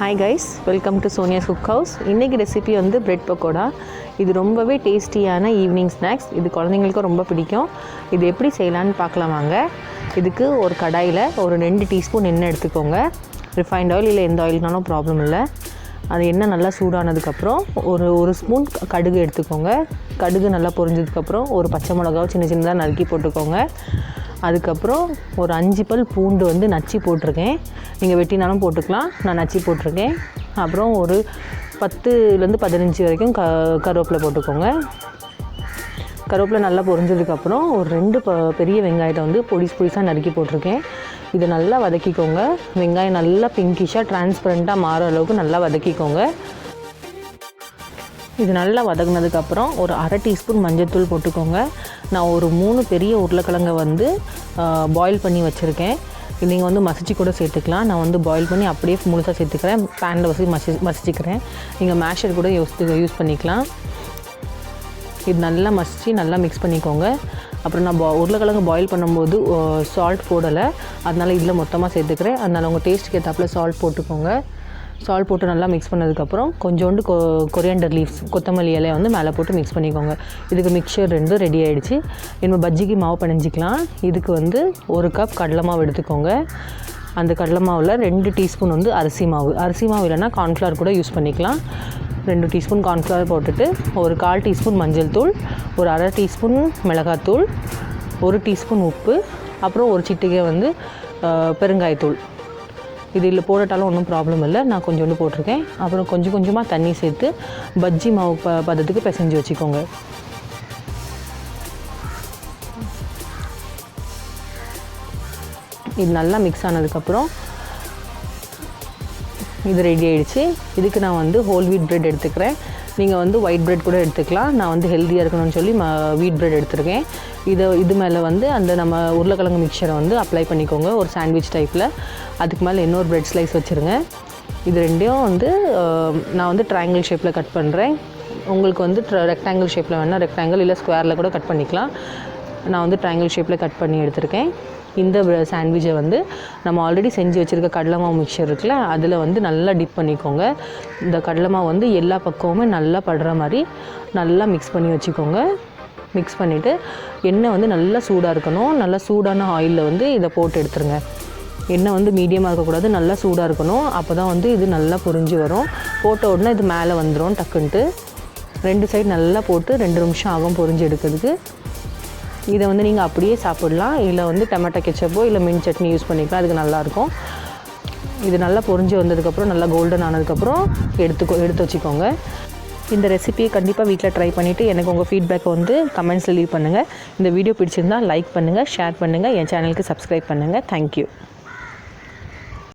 Hi guys, welcome to Sonia's Cookhouse. இன்னைக்கு recipe வந்து bread pakoda. இது ரொம்பவே டேஸ்டியான ஈவினிங் ஸ்நாக்ஸ். இது குழந்தைங்களுக்கு ரொம்ப பிடிக்கும். இது எப்படி செய்யலாம்னு பார்க்கலாம் வாங்க. இதுக்கு ஒரு கடாயில் ஒரு 2 டீஸ்பூன் எண்ணெய் எடுத்துக்கோங்க. ரிஃபைண்ட் ஆயில் இல்லை எந்த ஆயில்னாலும் ப்ராப்ளம் இல்லை. அது எண்ணெய் நல்லா சூடானதுக்கப்புறம் ஒரு ஸ்பூன் கடுகு எடுத்துக்கோங்க. கடுகு நல்லா பொரிஞ்சதுக்கப்புறம் ஒரு பச்சை மிளகாவை சின்ன சின்னதாக நறுக்கி போட்டுக்கோங்க. அதுக்கப்புறம் ஒரு 5 பல் பூண்டு வந்து நச்சு போட்டிருக்கேன். நீங்கள் வெட்டினாலும் போட்டுக்கலாம், நான் நச்சு போட்டிருக்கேன். அப்புறம் ஒரு 10லேருந்து 15 வரைக்கும் கருவேப்பிலை போட்டுக்கோங்க. கருவேப்பிலை நல்லா பொரிஞ்சதுக்கப்புறம் ஒரு 2 பெரிய வெங்காயத்தை வந்து பொடிசாக நறுக்கி போட்டிருக்கேன். இதை நல்லா வதக்கிக்கோங்க. வெங்காயம் நல்லா பிங்கிஷாக டிரான்ஸ்பரண்ட்டாக மாற அளவுக்கு நல்லா வதக்கிக்கோங்க. இது நல்லா வதங்கினதுக்கப்புறம் ஒரு 1/2 டீஸ்பூன் மஞ்சள்தூள் போட்டுக்கோங்க. நான் ஒரு 3 பெரிய உருளைக்கிழங்கை வந்து பாயில் பண்ணி வச்சுருக்கேன். நீங்கள் வந்து மசிச்சு கூட சேர்த்துக்கலாம். நான் வந்து பாயில் பண்ணி அப்படியே முழுசாக சேர்த்துக்கிறேன். பேனில் வச்சு மசிச்சுக்கிறேன். நீங்கள் மேஷர் கூட யூஸ் பண்ணிக்கலாம். இது நல்லா மசிச்சு நல்லா மிக்ஸ் பண்ணிக்கோங்க. அப்புறம் நான் உருளைக்கிழங்கு பாயில் பண்ணும்போது சால்ட் போடலை, அதனால் இதில் மொத்தமாக சேர்த்துக்கிறேன். அதனால் உங்கள் டேஸ்ட்டுக்கு ஏற்றாப்புல சால்ட் போட்டுக்கோங்க. சால்ட் போட்டு நல்லா மிக்ஸ் பண்ணதுக்கப்புறம் கொஞ்சோண்டு கொரியாண்டர் லீவ்ஸ், கொத்தமல்லி இலையை வந்து மேலே போட்டு மிக்ஸ் பண்ணிக்கோங்க. இதுக்கு மிக்சர் 2 ரெடி ஆகிடுச்சு. நம்ம பஜ்ஜிக்கு மாவு பிணைஞ்சிக்கலாம். இதுக்கு வந்து 1 கப் கடலை மாவு எடுத்துக்கோங்க. அந்த கடலை மாவில் 2 டீஸ்பூன் வந்து அரிசி மாவு இல்லைன்னா கார்ன்ஃப்ளவர் கூட யூஸ் பண்ணிக்கலாம். 2 டீஸ்பூன் கார்ன்ஃப்ளவர் போட்டுட்டு ஒரு 1/4 டீஸ்பூன் மஞ்சள் தூள், ஒரு 1/2 டீஸ்பூன் மிளகாத்தூள், 1 டீஸ்பூன் உப்பு, அப்புறம் ஒரு சிட்டிகை வந்து பெருங்காயத்தூள். இதில் போடட்டாலும் ஒன்றும் ப்ராப்ளம் இல்லை, நான் கொஞ்சோண்டு போட்டிருக்கேன். அப்புறம் கொஞ்சமாக தண்ணி சேர்த்து பஜ்ஜி மாவு பதத்துக்கு பிசைஞ்சு வச்சுக்கோங்க. இது நல்லா மிக்ஸ் ஆனதுக்கப்புறம் இது ரெடி ஆகிடுச்சு. இதுக்கு நான் வந்து ஹோல் வீட் பிரெட் எடுத்துக்கிறேன். நீங்கள் வந்து ஒயிட் பிரெட் கூட எடுத்துக்கலாம். நான் வந்து ஹெல்த்தியாக இருக்கணும்னு சொல்லி வீட் பிரெட் எடுத்துருக்கேன். இது மேலே வந்து அந்த நம்ம உருளைக்கிழங்கு மிக்சரை வந்து அப்ளை பண்ணிக்கோங்க ஒரு சாண்ட்விச் டைப்பில். அதுக்கு மேலே இன்னொரு பிரெட் ஸ்லைஸ் வச்சுருங்க. இது ரெண்டையும் வந்து நான் வந்து ட்ரையாங்கிள் ஷேப்பில் கட் பண்ணுறேன். உங்களுக்கு வந்து ரெக்டாங்கிள் ஷேப்பில் வேணால் ரெக்டாங்கிள் இல்லை ஸ்கொயரில் கூட கட் பண்ணிக்கலாம். நான் வந்து ட்ரையாங்கிள் ஷேப்பில் கட் பண்ணி எடுத்திருக்கேன். இந்த சாண்ட்விச்சை வந்து நம்ம ஆல்ரெடி செஞ்சு வச்சுருக்க கடலை மாவு மிக்சர் இருக்குல்ல, அதில் வந்து நல்லா டிப் பண்ணிக்கோங்க. இந்த கடலை மாவு வந்து எல்லா பக்கமுமே நல்லா படுற மாதிரி நல்லா மிக்ஸ் பண்ணி வச்சுக்கோங்க. மிக்ஸ் பண்ணிவிட்டு எண்ணெய் வந்து நல்லா சூடாக இருக்கணும். நல்லா சூடான ஆயிலில் வந்து இதை போட்டு எடுத்துருங்க. எண்ணெய் வந்து மீடியமாக இருக்கக்கூடாது, நல்லா சூடாக இருக்கணும். அப்போ தான் வந்து இது நல்லா பொரிஞ்சு வரும். போட்ட உடனே இது மேலே வந்துடும் டக்குன்ட்டு. 2 சைடு நல்லா போட்டு 2 நிமிஷம் ஆகும் பொரிஞ்சு எடுக்கிறதுக்கு. இதை வந்து நீங்கள் அப்படியே சாப்பிட்லாம், இல்லை வந்து டொமேட்டோ கெச்சப்போ இல்லை மின்ட் சட்னி யூஸ் பண்ணிக்கலாம். அதுக்கு நல்லாயிருக்கும். இது நல்லா பொரிஞ்சு வந்ததுக்கப்புறம் நல்லா கோல்டன் ஆனதுக்கப்புறம் எடுத்து வச்சுக்கோங்க. இந்த ரெசிபியை கண்டிப்பாக வீட்டில் ட்ரை பண்ணிவிட்டு எனக்கு உங்கள் ஃபீட்பேக்கை வந்து கமெண்ட்ஸில் லீவ் பண்ணுங்கள். இந்த வீடியோ பிடிச்சிருந்தால் லைக் பண்ணுங்கள், ஷேர் பண்ணுங்கள், என் சேனலுக்கு சப்ஸ்கிரைப் பண்ணுங்கள். தேங்க்யூ.